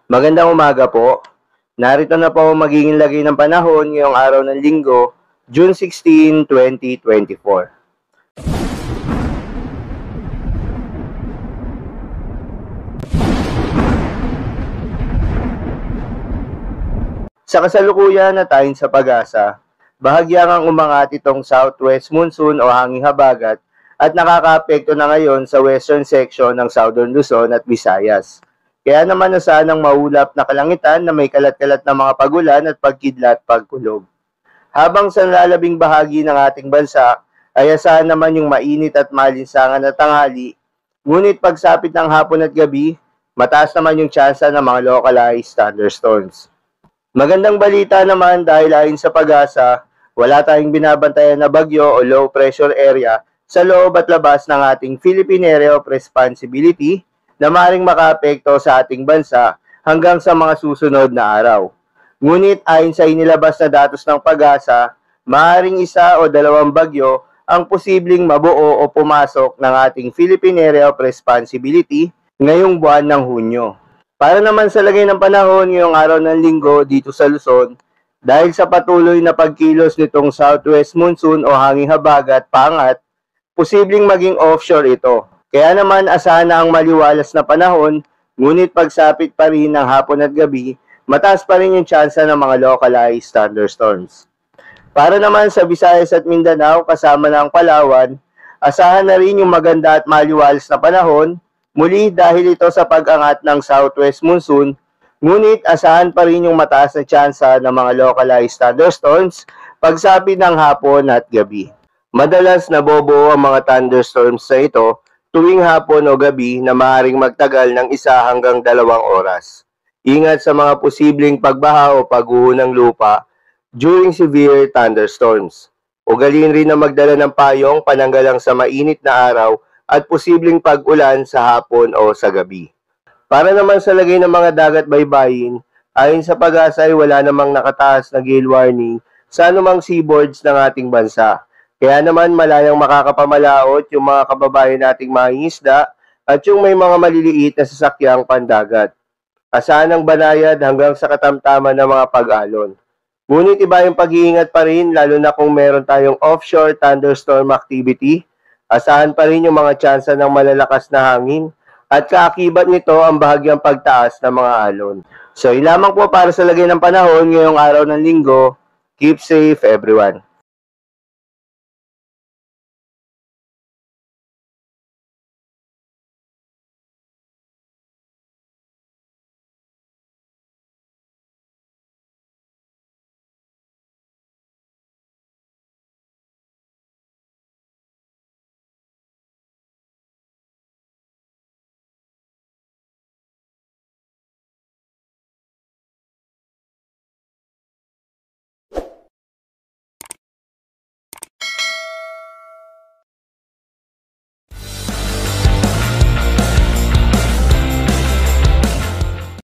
Magandang umaga po. Narito na po ang magiging lagay ng panahon ngayong araw ng Linggo, June 16, 2024. Sa kasalukuyan na tayo sa pag-asa, bahagyang umangat itong southwest monsoon o hanging habagat at nakakaapekto na ngayon sa western section ng Southern Luzon at Visayas. Kaya naman nasanang maulap na kalangitan na may kalat-kalat na mga pagulan at pagkidlat pagkulog. Habang sa nalalabing bahagi ng ating bansa, ay asahan naman yung mainit at malinsangan na tanghali, ngunit pagsapit ng hapon at gabi, mataas naman yung tsansa ng mga localized thunderstorms. Magandang balita naman dahil ayon sa pag-asa, wala tayong binabantayan na bagyo o low pressure area sa loob at labas ng ating Philippine Area of Responsibility na maaaring makaapekto sa ating bansa hanggang sa mga susunod na araw. Ngunit ayon sa inilabas na datos ng pag-asa, maaaring isa o dalawang bagyo ang posibleng mabuo o pumasok ng ating Philippine Area of Responsibility ngayong buwan ng Hunyo. Para naman sa lagay ng panahon ngayong araw ng Linggo dito sa Luzon, dahil sa patuloy na pagkilos nitong southwest monsoon o hanging habagat paangat, posibleng maging offshore ito. Kaya naman asahan na ang maliwalas na panahon, ngunit pagsapit pa rin ng hapon at gabi, mataas pa rin yung tsansa ng mga localized thunderstorms. Para naman sa Visayas at Mindanao kasama ng Palawan, asahan na rin yung maganda at maliwalas na panahon, muli dahil ito sa pag-angat ng southwest monsoon, ngunit asahan pa rin yung mataas na tsansa ng mga localized thunderstorms pagsapit ng hapon at gabi. Madalas nabobuo ang mga thunderstorms sa ito tuwing hapon o gabi na maaaring magtagal ng 1 hanggang 2 oras. Ingat sa mga posibleng pagbaha o pagguho ng lupa during severe thunderstorms. Ugaliin rin na magdala ng payong pananggalang sa mainit na araw at posibleng pag-ulan sa hapon o sa gabi. Para naman sa lagay ng mga dagat baybayin, ayon sa pag-asa ay wala namang nakataas na gale warning sa anumang seaboards ng ating bansa. Kaya naman malayang makakapamalaot yung mga kababayan nating mangingisda at yung may mga maliliit na sasakyang pandagat. Asahan ng banayad hanggang sa katamtaman ng mga pag-alon. Ngunit iba yung pag-iingat pa rin lalo na kung meron tayong offshore thunderstorm activity. Asahan pa rin yung mga tsansa ng malalakas na hangin at kaakibat nito ang bahagyang pagtaas ng mga alon. So ilamang po para sa lagay ng panahon ngayong araw ng Linggo. Keep safe everyone.